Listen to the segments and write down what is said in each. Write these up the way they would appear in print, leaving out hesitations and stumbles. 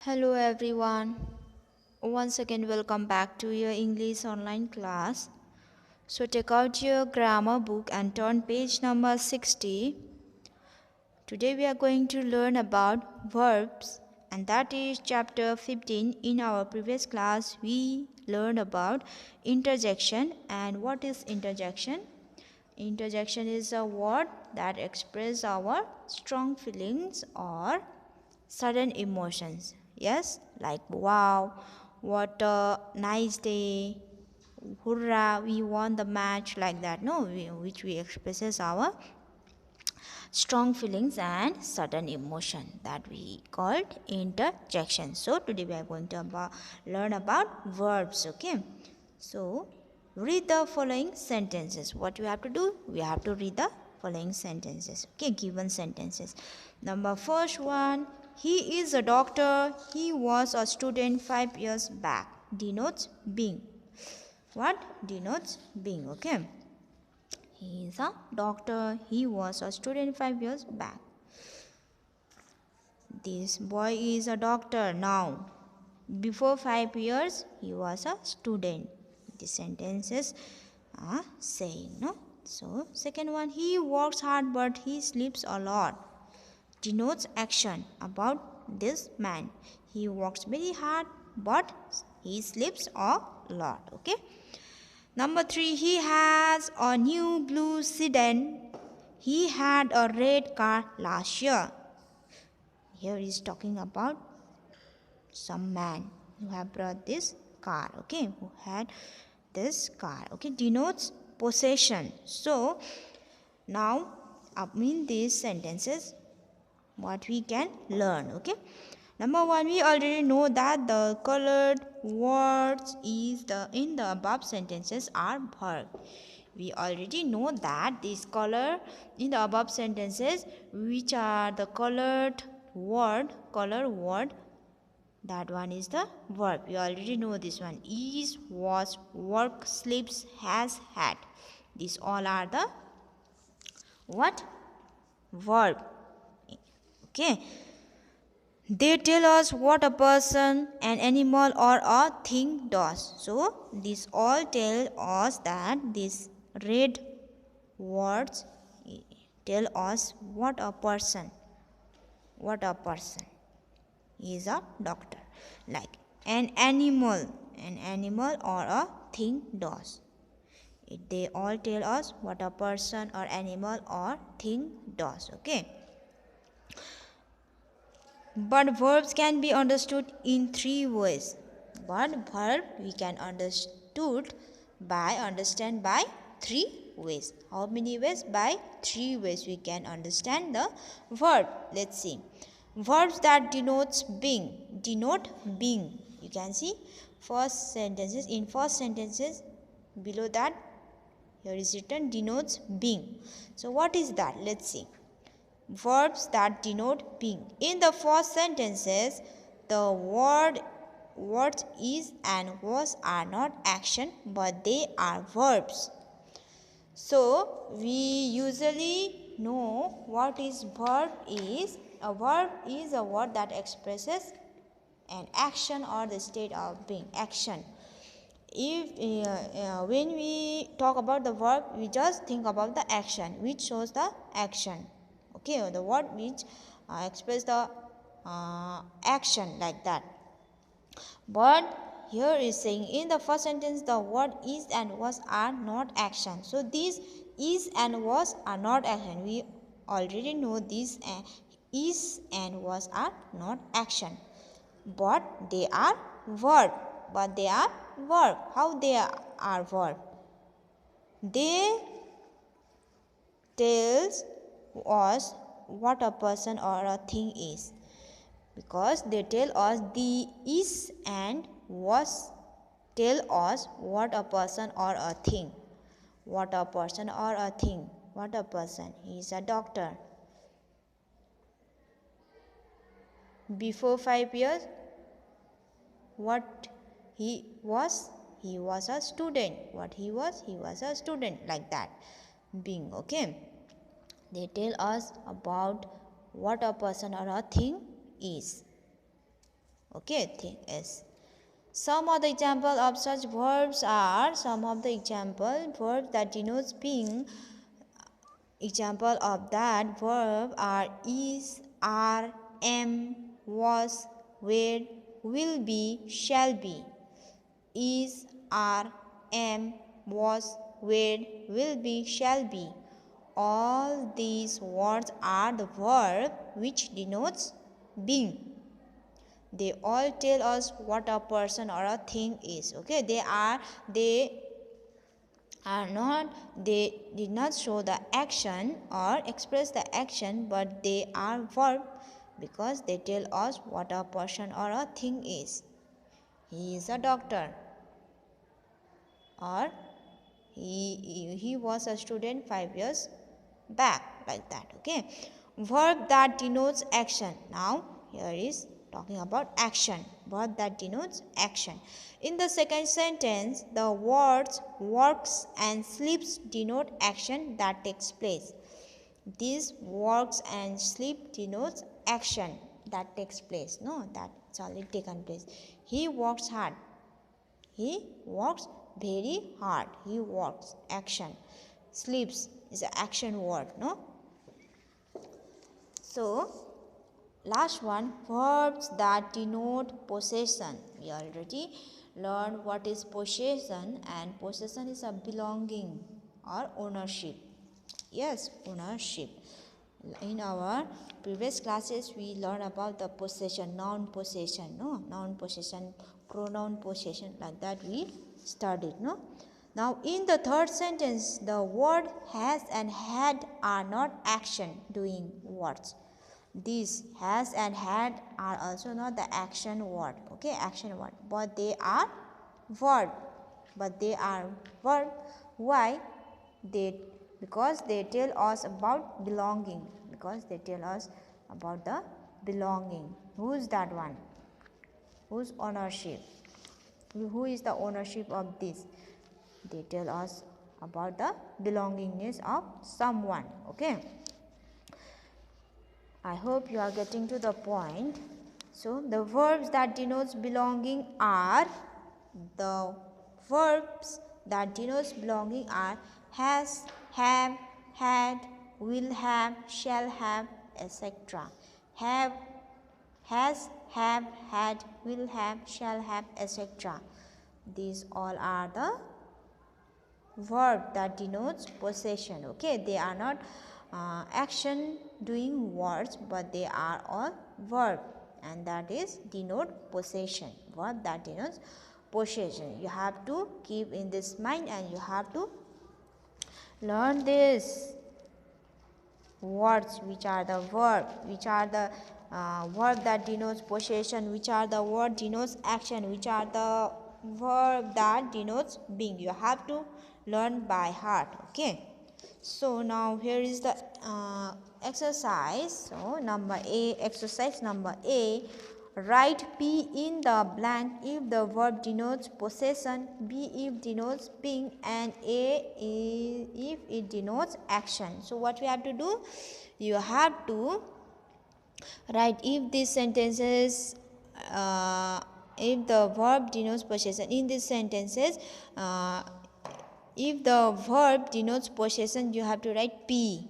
Hello everyone. Once again welcome back to your English online class. So take out your grammar book and turn page number 60. Today we are going to learn about verbs and that is chapter 15. In our previous class we learned about interjection. And what is interjection? Interjection is a word that expresses our strong feelings or sudden emotions. Yes, like wow, what a nice day, hurrah, we won the match, like that. No, which we expresses our strong feelings and sudden emotion, that we called interjection. So today we are going to learn about verbs. Okay, so read the following sentences. What you have to do, we have to read the following sentences. Okay, given sentences. Number first one, he is a doctor, he was a student 5 years back, denotes being. What denotes being? Okay, he is a doctor, he was a student 5 years back. This boy is a doctor now. Before 5 years, he was a student. The sentences are saying, no? So, second one, he works hard but he sleeps a lot. Denotes action about this man. He works very hard but he sleeps a lot. Okay. Number 3, he has a new blue sedan. He had a red car last year. Here is talking about some man who have brought this car. Okay, who had this car. Okay, denotes possession. So now in these sentences what we can learn. Okay, number 1, we already know that the colored words is in the above sentences are verb. We already know that this color in the above sentences, which are the color word, that one is the verb. We already know this one. Is, was, work, sleeps, has, had. These all are the what? Verb. Okay. They tell us what a person, an animal or a thing does. So these all tell us that these red words tell us what a person is a doctor. Like an animal or a thing does. They all tell us what a person or animal or thing does. Okay. But verbs can be understood in 3 ways. But verb we can understand by 3 ways. How many ways? By 3 ways we can understand the verb. Let's see. Verbs that denote being. You can see first sentences below that here is written denotes being. So what is that? Let's see. Verbs that denote being. In the first sentences, the words is and was are not action but they are verbs. So we usually know what is verb is. A verb is a word that expresses an action or the state of being. Action. If when we talk about the verb, we just think about the action which shows the action. Okay, or the word which express the action, like that. But here is saying in the first sentence the word is and was are not action. So these is and was are not action. We already know these is and was are not action, but they are verb. How they are verb? They tells us what a person or a thing is, because they tell us the is and was tell us what a person or a thing. What a person or a thing. What a person. He is a doctor. Before 5 years, what he was a student. What he was a student, like that. Being. Okay, they tell us about what a person or a thing is. Okay, thing is. Some of the example of such verbs are, some of the example verbs that denotes being. Example of that verb are is, are, am, was, were, will be, shall be. Is, are, am, was, were, will be, shall be. All these words are the verb which denotes being. They all tell us what a person or a thing is. Okay, they did not show the action or express the action, but they are verb because they tell us what a person or a thing is. He is a doctor, or he was a student 5 years back, like that. Okay, verb that denotes action. Now here is talking about action, verb that denotes action. In the second sentence, the words works and sleeps denote action that takes place. This works and sleep denotes action that takes place. No, that's already taken place. He works hard. He works very hard. He works, action. Sleeps is an action word, no? So, last one, verbs that denote possession. We already learned what is possession, and possession is a belonging or ownership. Yes, ownership. In our previous classes, we learned about the possession, noun possession, no? Noun possession, pronoun possession, like that we studied, no? Now, in the third sentence, the word has and had are not action doing words. These has and had are also not the action word, okay, action word, but they are verb. Why? Because they tell us about belonging. Because they tell us about the belonging. Who's that one? Whose ownership? Who is the ownership of this? They tell us about the belongingness of someone. Okay. I hope you are getting to the point. So the verbs that denotes belonging are, the verbs that denotes belonging are has, have, had, will have, shall have, etc. Have, has, have, had, will have, shall have, etc. These all are the verb that denotes possession. Okay, they are not action doing words, but they are all verb, and that is denote possession. Verb that denotes possession. You have to keep in this mind, and you have to learn this words which are the verb, which are the verb that denotes possession, which are the word denotes action, which are the verb that denotes being. You have to learn by heart. Okay, so now here is the exercise. So exercise number A, write P in the blank if the verb denotes possession, B if denotes being, and A if it denotes action. So what we have to do? You have to write if these sentences, if the verb denotes possession. In these sentences, if the verb denotes possession, you have to write P.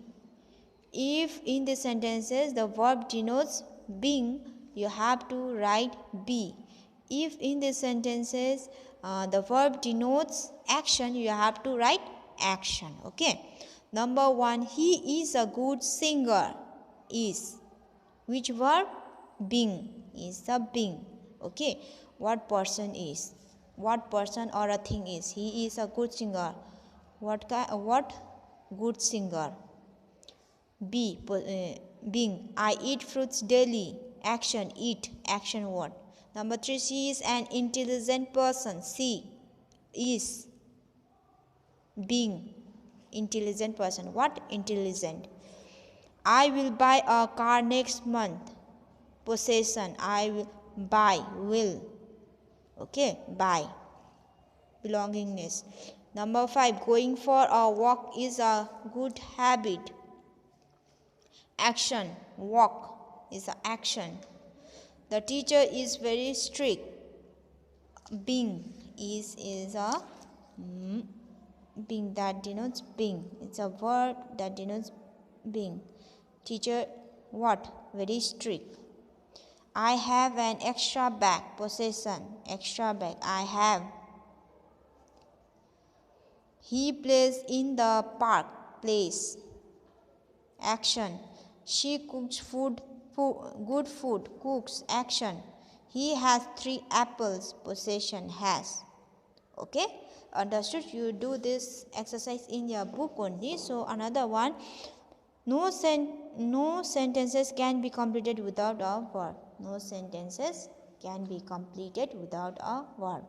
If in the sentences the verb denotes being, you have to write B. If in the sentences the verb denotes action, you have to write action. Okay. Number 1, he is a good singer. Is. Which verb? Being. Is the being. Okay. What person is? What person or a thing is? He is a good singer. What good singer? B, being. I eat fruits daily. Action, eat, action word. Number 3, she is an intelligent person. C is being, intelligent person. What? Intelligent. I will buy a car next month. Possession, I will buy, will. Okay, buy. Belongingness. Number 5, going for a walk is a good habit. Action, walk is an action. The teacher is very strict. Being is a being, that denotes being. It's a word that denotes being. Teacher what? Very strict. I have an extra bag. Possession. Extra bag. I have. He plays in the park. Plays. Action. She cooks good food. Cooks. Action. He has 3 apples. Possession. Has. Okay, understood? You do this exercise in your book only. So another one, no sentences can be completed without a verb. No sentences can be completed without a verb.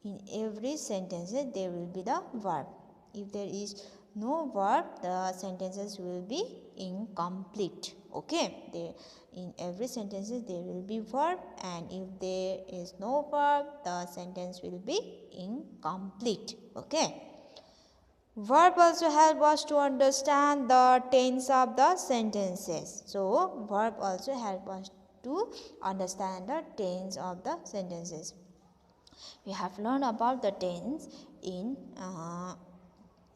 In every sentence there will be the verb. If there is no verb, the sentences will be incomplete. Okay, in every sentence there will be verb, and if there is no verb, the sentence will be incomplete. Okay, verb also help us to understand the tense of the sentences. So verb also help us to understand the tense of the sentences. We have learned about the tense in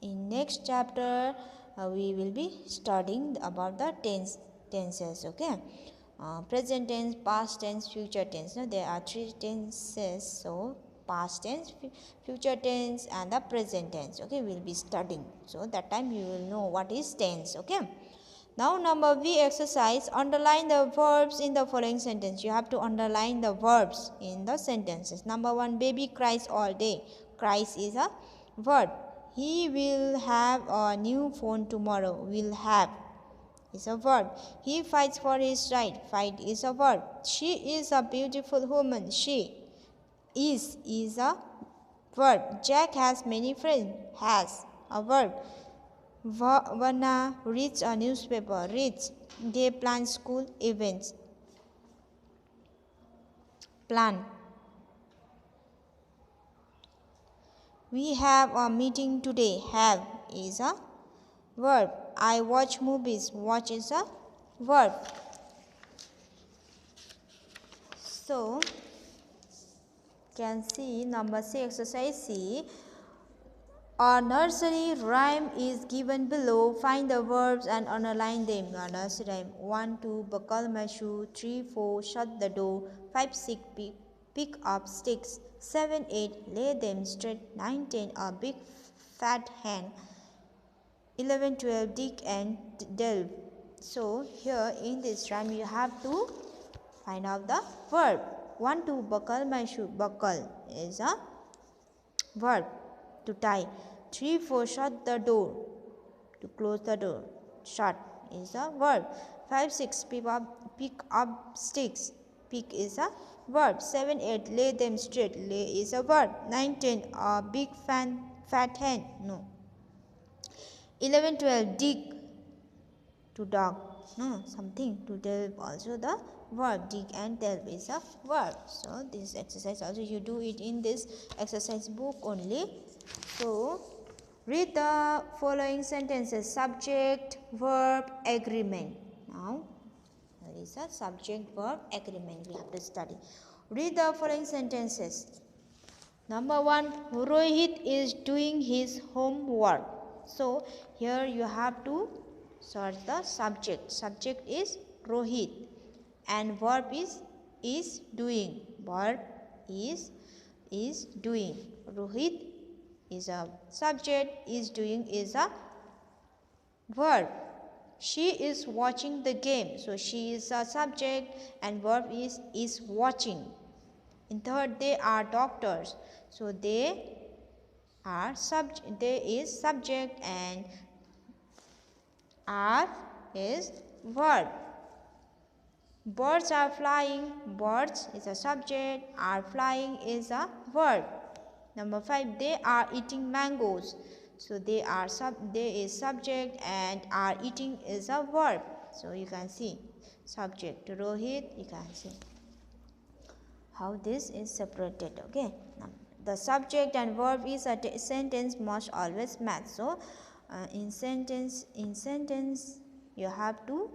next chapter. We will be studying about the tenses. Okay, present tense, past tense, future tense. Now there are 3 tenses. So past tense, future tense, and the present tense. Okay, we will be studying. So that time you will know what is tense. Okay. Now number V exercise, underline the verbs in the following sentence. You have to underline the verbs in the sentences. Number 1, baby cries all day. Cries is a verb. He will have a new phone tomorrow. Will have is a verb. He fights for his right. Fight is a verb. She is a beautiful woman. She is a verb. Jack has many friends. Has a verb. Vanna reads a newspaper. Reads. They plan school events. Plan. We have a meeting today. Have is a verb. I watch movies. Watch is a verb. So, can see number 6 exercise C. A nursery rhyme is given below. Find the verbs and underline them. A nursery rhyme. 1, 2, buckle my shoe. 3, 4, shut the door. 5, 6, pick up sticks. 7, 8, lay them straight. 9, 10, a big fat hen. 11, 12, dig and delve. So here in this rhyme you have to find out the verb. 1, 2, buckle my shoe. Buckle is a verb, to tie. 3, 4, shut the door. To close the door. Shut is a verb. 5, 6, pick up sticks. Pick is a verb. 7, 8, lay them straight. Lay is a verb. 9, 10, a big fat hen. No. 11, 12, dig. To dog. No, something. To delve also the verb. Dig and delve is a verb. So this exercise also you do it in this exercise book only. So read the following sentences. Subject, verb, agreement. Now there is a subject, verb, agreement we have to study. Read the following sentences. Number 1, Rohit is doing his homework. So here you have to search the subject. Subject is Rohit and verb is doing. Verb is doing. Rohit is a subject, is doing is a verb. She is watching the game. So she is a subject and verb is watching. In third, they are doctors. So they are subject. They is subject and are is verb. Birds are flying. Birds is a subject. Are flying is a verb. Number 5, they are eating mangoes. So they is subject and are eating is a verb. So you can see subject to Rohit. You can see how this is separated. Okay, now, the subject and verb is a sentence must always match. So in sentence you have to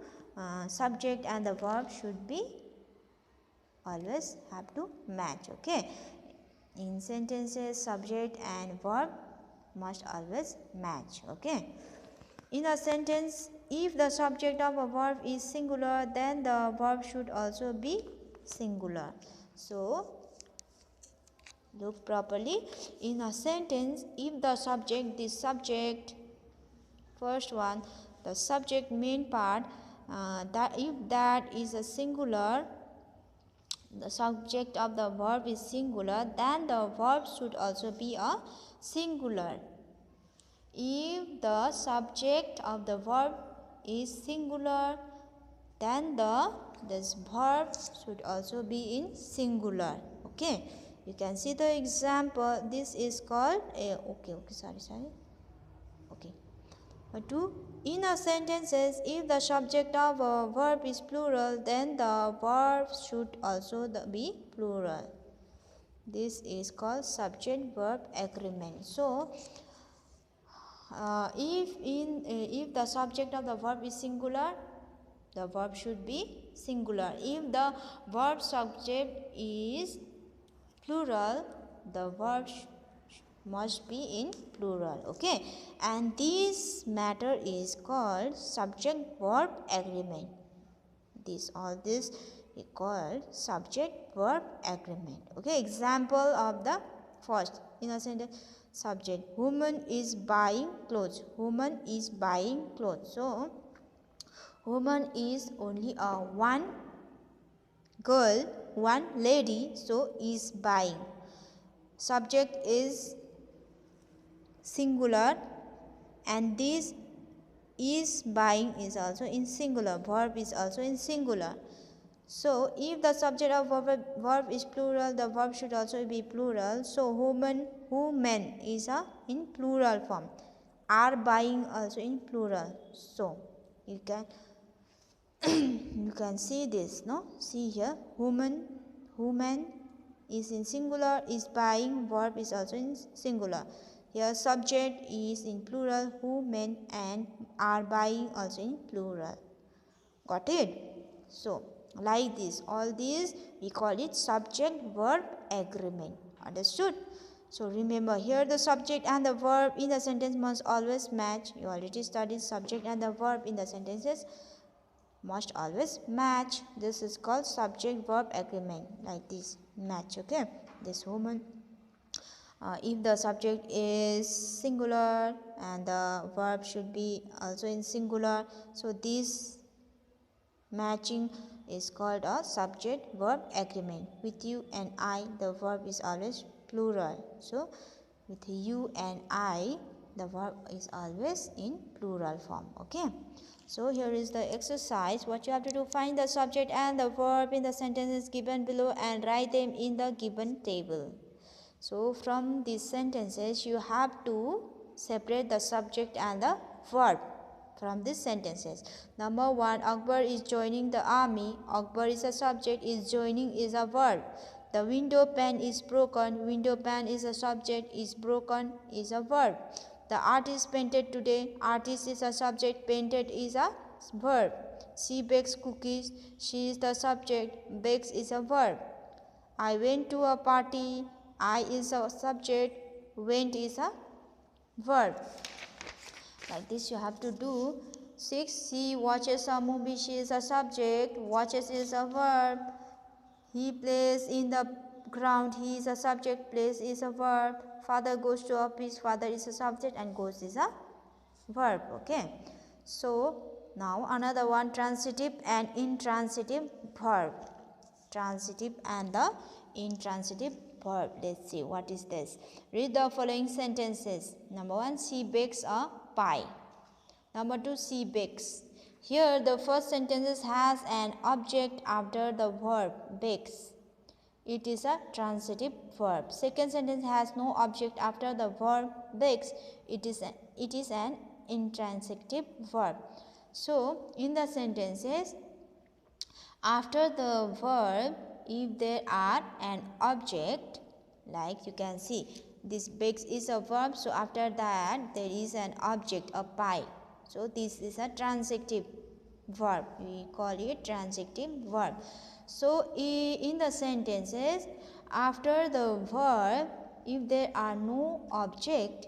subject and the verb should be always have to match. Okay, in sentences subject and verb must always match. Okay, in a sentence if the subject of a verb is singular, then the verb should also be singular. So look properly. In a sentence if the subject, this subject, first one, the subject main part, that if that is a singular, the subject of the verb is singular, then the verb should also be a singular. If the subject of the verb is singular, then this verb should also be in singular. Okay, you can see the example. This is called a sorry. Okay. 2. In a sentences, if the subject of a verb is plural, then the verb should also be plural. This is called subject-verb agreement. So, if the subject of the verb is singular, the verb should be singular. If the verb subject is plural, the verb must be in plural. Okay, and this matter is called subject verb agreement. All this is called subject verb agreement. Okay, example of the first in a sentence, subject, woman is buying clothes. Woman is buying clothes. So woman is only a one girl, one lady, so is buying. Subject is singular and this is buying is also in singular. Verb is also in singular. So if the subject of verb is plural, the verb should also be plural. So woman is in plural form. Are buying also in plural. So you can you can see this, no? See here, woman is in singular, is buying, verb is also in singular. Here subject is in plural, women, and are buying also in plural. Got it? So like this, all these we call it subject verb agreement. Understood? So remember, here the subject and the verb in the sentence must always match. You already studied subject and the verb in the sentences must always match. This is called subject verb agreement. Like this, match. Okay, this woman, if the subject is singular and the verb should be also in singular, so this matching is called a subject verb agreement. With you and I, the verb is always plural. So with you and I, the verb is always in plural form. Okay, so here is the exercise. What you have to do, find the subject and the verb in the sentences given below and write them in the given table. So from these sentences you have to separate the subject and the verb from these sentences. Number 1, Akbar is joining the army. Akbar is a subject, is joining is a verb. The window pane is broken. Window pane is a subject, is broken is a verb. The artist painted today. Artist is a subject, painted is a verb. She bakes cookies. She is the subject, bakes is a verb. I went to a party. I is a subject, went is a verb. Like this you have to do. 6, she watches a movie. She is a subject, watches is a verb. He plays in the ground. He is a subject, plays is a verb. Father goes to office. Father is a subject and goes is a verb. Okay, so now another one, transitive and intransitive verb. Transitive and the intransitive verb. Let's see what is this. Read the following sentences. Number 1, she bakes a pie. Number 2, she bakes. Here the first sentence has an object after the verb bakes. It is a transitive verb. Second sentence has no object after the verb bakes. It is an intransitive verb. So in the sentences, after the verb, if there are an object, like you can see, this bakes is a verb, so after that there is an object, a pie. So this is a transitive verb. We call it transitive verb. So in the sentences, after the verb, if there are no object,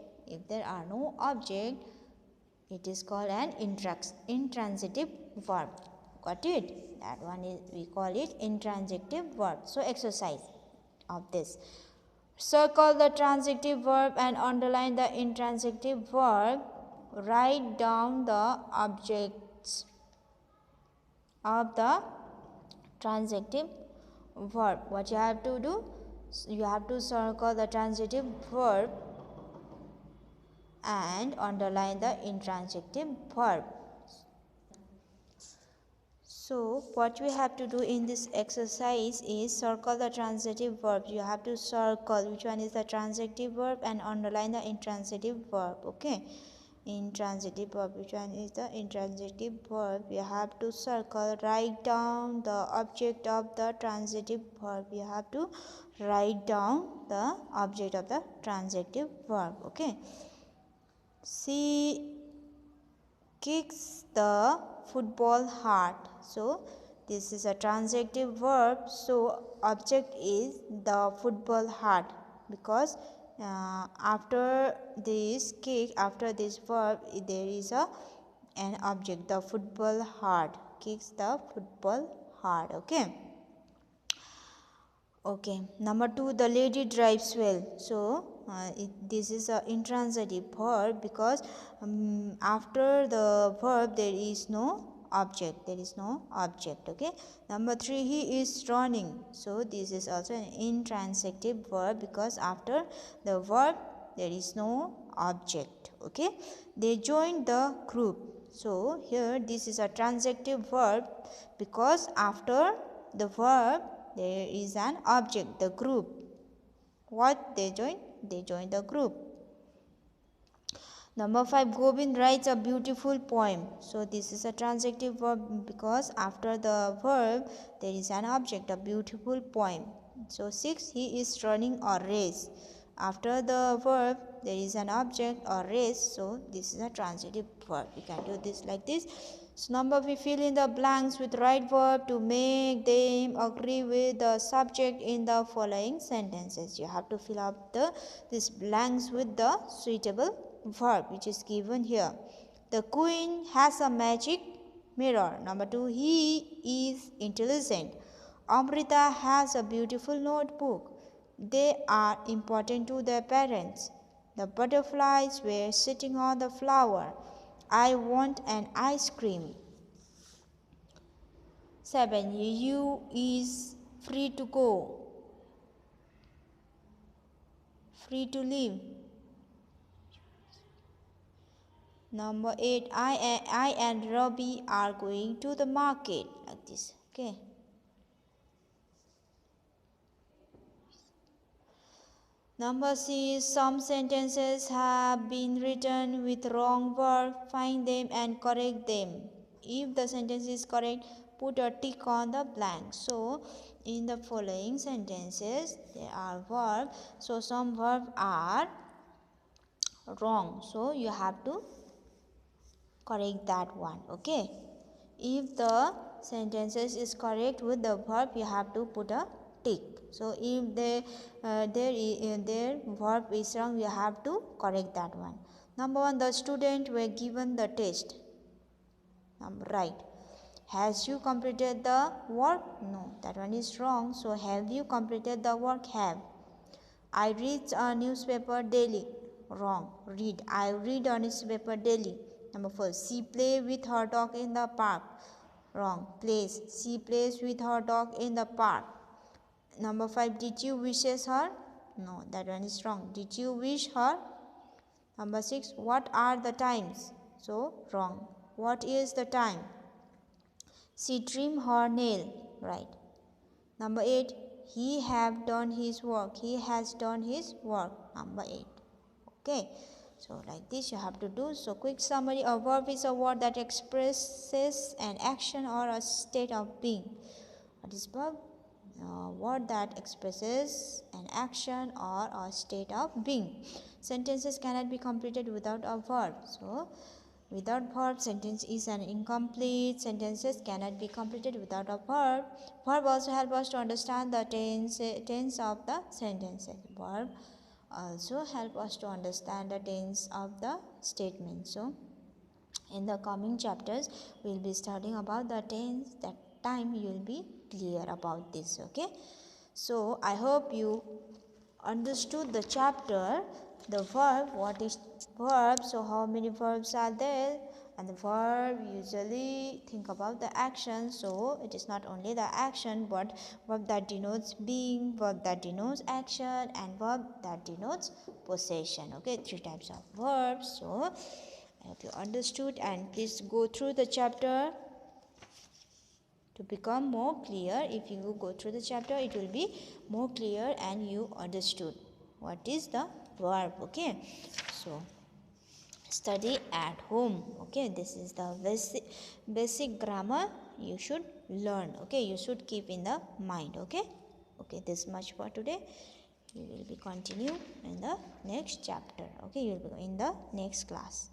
it is called an intransitive verb. Got it? That one is, we call it intransitive verb. So exercise of this. Circle the transitive verb and underline the intransitive verb. Write down the objects of the transitive verb. What you have to do? You have to circle the transitive verb and underline the intransitive verb. So what we have to do in this exercise is circle the transitive verb. You have to circle which one is the transitive verb and underline the intransitive verb. Okay, intransitive verb, which one is the intransitive verb? You have to circle. Write down the object of the transitive verb. You have to write down the object of the transitive verb. Okay, she kicks the football hard. So this is a transitive verb. So object is the football hard, because after this kick, after this verb, there is an object, the football hard. Kicks the football hard. Okay, number 2, the lady drives well. So this is an intransitive verb, because after the verb there is no object. Okay, number 3, he is running. So this is also an intransitive verb, because after the verb there is no object. Okay, they joined the group. So here this is a transitive verb, because after the verb there is an object, the group. What they join? They join the group. Number 5, Govind writes a beautiful poem. So this is a transitive verb, because after the verb there is an object, a beautiful poem. So 6, he is running a race. After the verb there is an object, a race. So this is a transitive verb. We can do this like this. So number, we fill in the blanks with right verb to make them agree with the subject in the following sentences. You have to fill up these blanks with the suitable verb which is given here. The queen has a magic mirror. Number 2, he is intelligent. Amrita has a beautiful notebook. They are important to their parents. The butterflies were sitting on the flower. I want an ice cream. 7, you is free to go, free to live. Number 8, I and Robbie are going to the market, like this. Okay. Number 6, some sentences have been written with wrong verb. Find them and correct them. If the sentence is correct, put a tick on the blank. So in the following sentences there are verbs. So some verbs are wrong. So you have to correct that one. Okay. If the sentences is correct with the verb, you have to put a tick. So if their verb is wrong, you have to correct that one. Number 1, the student were given the test. Right. Has you completed the work? No, that one is wrong. So have you completed the work? Have. I read a newspaper daily. Wrong. Read. I read a newspaper daily. Number 4, she play with her dog in the park. Wrong. Plays. She plays with her dog in the park. Number 5, did you wishes her? No, that one is wrong. Did you wish her? Number 6, what are the times? So wrong. What is the time? She trimmed her nail. Right. Number 8, he have done his work. He has done his work. Number 8. Okay. So like this you have to do. So quick summary, a verb is a word that expresses an action or a state of being. What is verb? A word that expresses an action or a state of being. Sentences cannot be completed without a verb. So Without verb, sentence is an incomplete. Sentences cannot be completed without a verb. Verb also help us to understand the tense of the sentences. Verb also help us to understand the tense of the statement. So in the coming chapters we will be studying about the tense. That time you will be clear about this. Okay, so I hope you understood the chapter. The verb, what is verb, so how many verbs are there, and the verb usually think about the action. So it is not only the action but verb that denotes being, verb that denotes action, and verb that denotes possession. Okay, three types of verbs. So I hope you understood, and please go through the chapter to become more clear. If you go through the chapter, it will be more clear and you understood what is the verb. Okay, so study at home. Okay, this is the basic grammar you should learn. Okay, you should keep in the mind. Okay, this much for today. We will be continue in the next chapter. Okay, you will be in the next class.